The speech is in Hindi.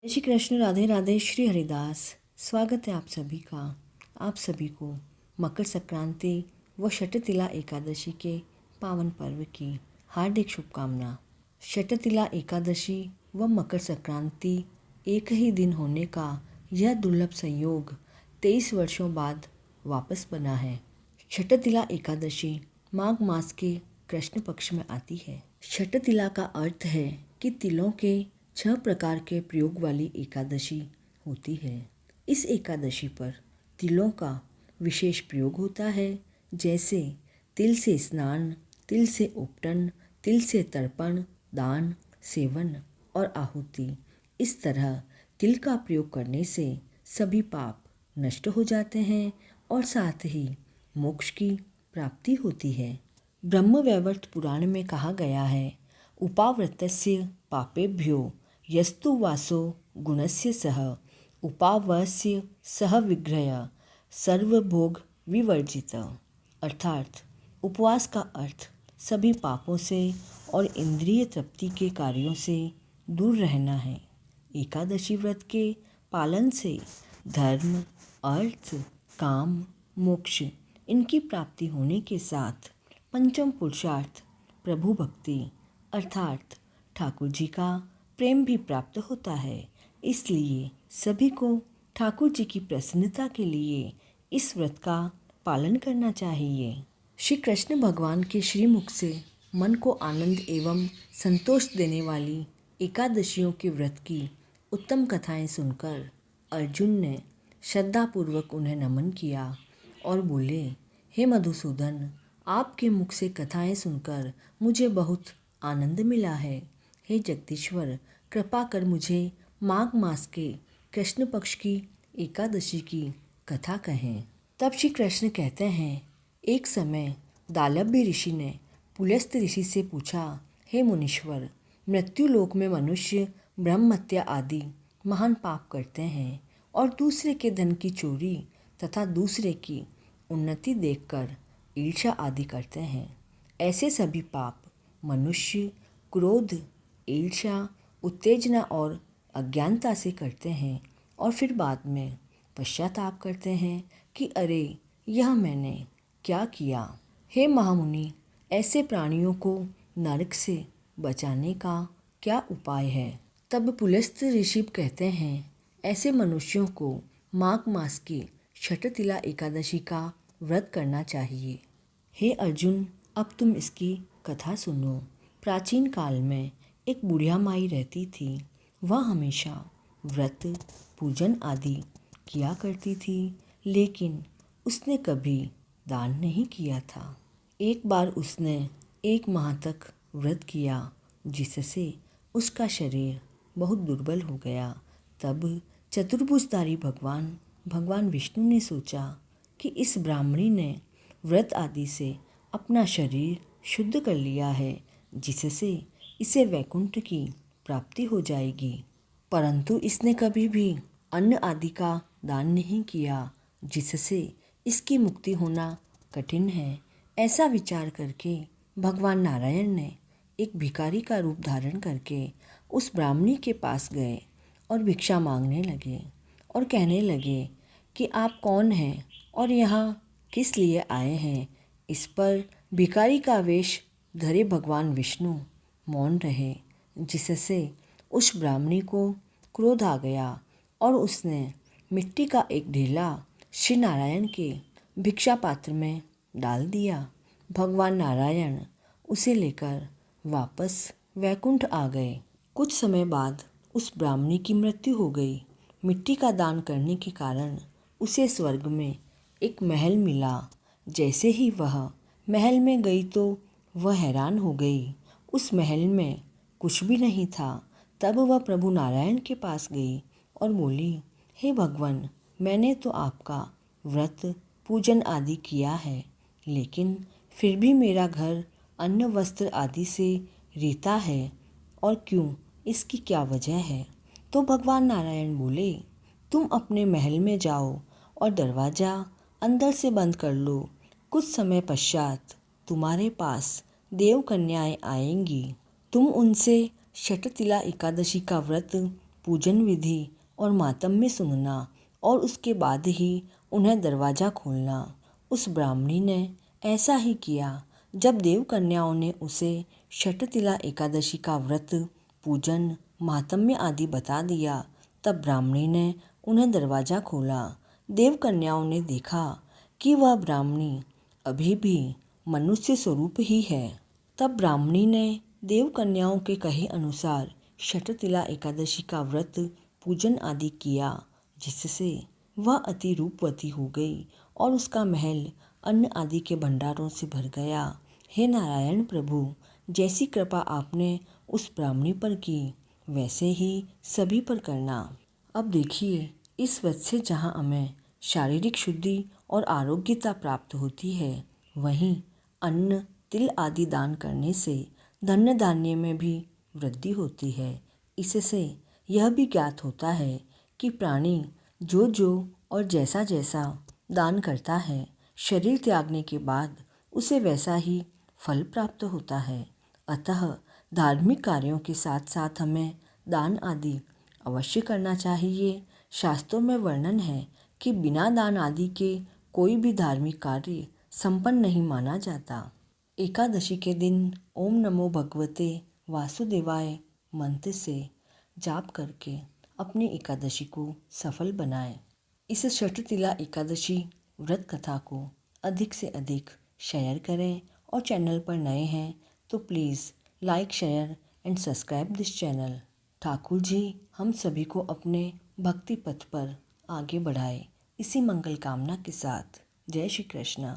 जय श्री कृष्ण, राधे राधे, श्री हरिदास। स्वागत है आप सभी को मकर संक्रांति व शटतिला एकादशी के पावन पर्व की हार्दिक शुभकामना। शटतिला एकादशी व मकर संक्रांति एक ही दिन होने का यह दुर्लभ संयोग 23 वर्षों बाद वापस बना है। शटतिला एकादशी माघ मास के कृष्ण पक्ष में आती है। शटतिला का अर्थ है कि तिलों के 6 प्रकार के प्रयोग वाली एकादशी होती है। इस एकादशी पर तिलों का विशेष प्रयोग होता है, जैसे तिल से स्नान, तिल से उपटन, तिल से तर्पण, दान, सेवन और आहुति। इस तरह तिल का प्रयोग करने से सभी पाप नष्ट हो जाते हैं और साथ ही मोक्ष की प्राप्ति होती है। ब्रह्मवैवर्त पुराण में कहा गया है, उपाव्रतस्य पापेभ्यो यस्तु वासो गुणस्य सह उपावस्य सह विग्रह सर्वभोग विवर्जित। अर्थात उपवास का अर्थ सभी पापों से और इंद्रिय तृप्ति के कार्यों से दूर रहना है। एकादशी व्रत के पालन से धर्म, अर्थ, काम, मोक्ष इनकी प्राप्ति होने के साथ पंचम पुरुषार्थ प्रभु भक्ति अर्थात ठाकुर जी का प्रेम भी प्राप्त होता है। इसलिए सभी को ठाकुर जी की प्रसन्नता के लिए इस व्रत का पालन करना चाहिए। श्री कृष्ण भगवान के श्रीमुख से मन को आनंद एवं संतोष देने वाली एकादशियों के व्रत की उत्तम कथाएं सुनकर अर्जुन ने श्रद्धापूर्वक उन्हें नमन किया और बोले, हे मधुसूदन, आपके मुख से कथाएं सुनकर मुझे बहुत आनंद मिला है। हे जगदीश्वर, कृपा कर मुझे माघ मास के कृष्ण पक्ष की एकादशी की कथा कहें। तब श्री कृष्ण कहते हैं, एक समय दालभ्य ऋषि ने पुलस्त्य ऋषि से पूछा, हे मुनीश्वर, मृत्युलोक में मनुष्य ब्रह्महत्या आदि महान पाप करते हैं और दूसरे के धन की चोरी तथा दूसरे की उन्नति देखकर ईर्ष्या आदि करते हैं। ऐसे सभी पाप मनुष्य क्रोध, ईर्ष्या, उत्तेजना और अज्ञानता से करते हैं और फिर बाद में पश्चाताप करते हैं कि अरे, यह मैंने क्या किया। हे महामुनि, ऐसे प्राणियों को नरक से बचाने का क्या उपाय है। तब पुलस्त्य ऋषि कहते हैं, ऐसे मनुष्यों को माघ मास की शटतिला एकादशी का व्रत करना चाहिए। हे अर्जुन, अब तुम इसकी कथा सुनो। प्राचीन काल में एक बुढ़िया माई रहती थी। वह हमेशा व्रत, पूजन आदि किया करती थी, लेकिन उसने कभी दान नहीं किया था। एक बार उसने 1 माह तक व्रत किया, जिससे उसका शरीर बहुत दुर्बल हो गया। तब चतुर्भुजधारी भगवान विष्णु ने सोचा कि इस ब्राह्मणी ने व्रत आदि से अपना शरीर शुद्ध कर लिया है, जिससे इसे वैकुंठ की प्राप्ति हो जाएगी। परंतु इसने कभी भी अन्न आदि का दान नहीं किया, जिससे इसकी मुक्ति होना कठिन है। ऐसा विचार करके भगवान नारायण ने एक भिखारी का रूप धारण करके उस ब्राह्मणी के पास गए और भिक्षा मांगने लगे और कहने लगे कि आप कौन हैं और यहाँ किस लिए आए हैं। इस पर भिखारी का वेश धरे भगवान विष्णु मौन रहे, जिससे उस ब्राह्मणी को क्रोध आ गया और उसने मिट्टी का एक ढेला श्री नारायण के भिक्षा पात्र में डाल दिया। भगवान नारायण उसे लेकर वापस वैकुंठ आ गए। कुछ समय बाद उस ब्राह्मणी की मृत्यु हो गई। मिट्टी का दान करने के कारण उसे स्वर्ग में एक महल मिला। जैसे ही वह महल में गई तो वह हैरान हो गई। उस महल में कुछ भी नहीं था। तब वह प्रभु नारायण के पास गई और बोली, हे भगवान, मैंने तो आपका व्रत, पूजन आदि किया है, लेकिन फिर भी मेरा घर अन्न वस्त्र आदि से रीता है, और क्यों, इसकी क्या वजह है। तो भगवान नारायण बोले, तुम अपने महल में जाओ और दरवाज़ा अंदर से बंद कर लो। कुछ समय पश्चात तुम्हारे पास देव कन्याएं आएंगी। तुम उनसे शटतिला एकादशी का व्रत पूजन विधि और मातम्य सुनना और उसके बाद ही उन्हें दरवाज़ा खोलना। उस ब्राह्मणी ने ऐसा ही किया। जब देव कन्याओं ने उसे षटतिला एकादशी का व्रत, पूजन, मातम्य आदि बता दिया, तब ब्राह्मणी ने उन्हें दरवाज़ा खोला। देव कन्याओं ने देखा कि वह ब्राह्मणी अभी भी मनुष्य स्वरूप ही है। तब ब्राह्मणी ने देव कन्याओं के कहे अनुसार षटतिला एकादशी का व्रत, पूजन आदि किया, जिससे वह अति रूपवती हो गई और उसका महल अन्न आदि के भंडारों से भर गया। हे नारायण प्रभु, जैसी कृपा आपने उस ब्राह्मणी पर की, वैसे ही सभी पर करना। अब देखिए, इस व्रत से जहाँ हमें शारीरिक शुद्धि और आरोग्यता प्राप्त होती है, वहीं अन्न, तिल आदि दान करने से धन्य धान्य में भी वृद्धि होती है। इससे यह भी ज्ञात होता है कि प्राणी जो जो और जैसा जैसा दान करता है, शरीर त्यागने के बाद उसे वैसा ही फल प्राप्त होता है। अतः धार्मिक कार्यों के साथ साथ हमें दान आदि अवश्य करना चाहिए। शास्त्रों में वर्णन है कि बिना दान आदि के कोई भी धार्मिक कार्य संपन्न नहीं माना जाता। एकादशी के दिन ओम नमो भगवते वासुदेवाय मंत्र से जाप करके अपनी एकादशी को सफल बनाएं। इस षटतिला एकादशी व्रत कथा को अधिक से अधिक शेयर करें और चैनल पर नए हैं तो please like, share and subscribe this channel. Thakur ji हम सभी को अपने भक्ति पथ पर आगे बढ़ाए, इसी मंगल कामना के साथ। जय श्री कृष्ण।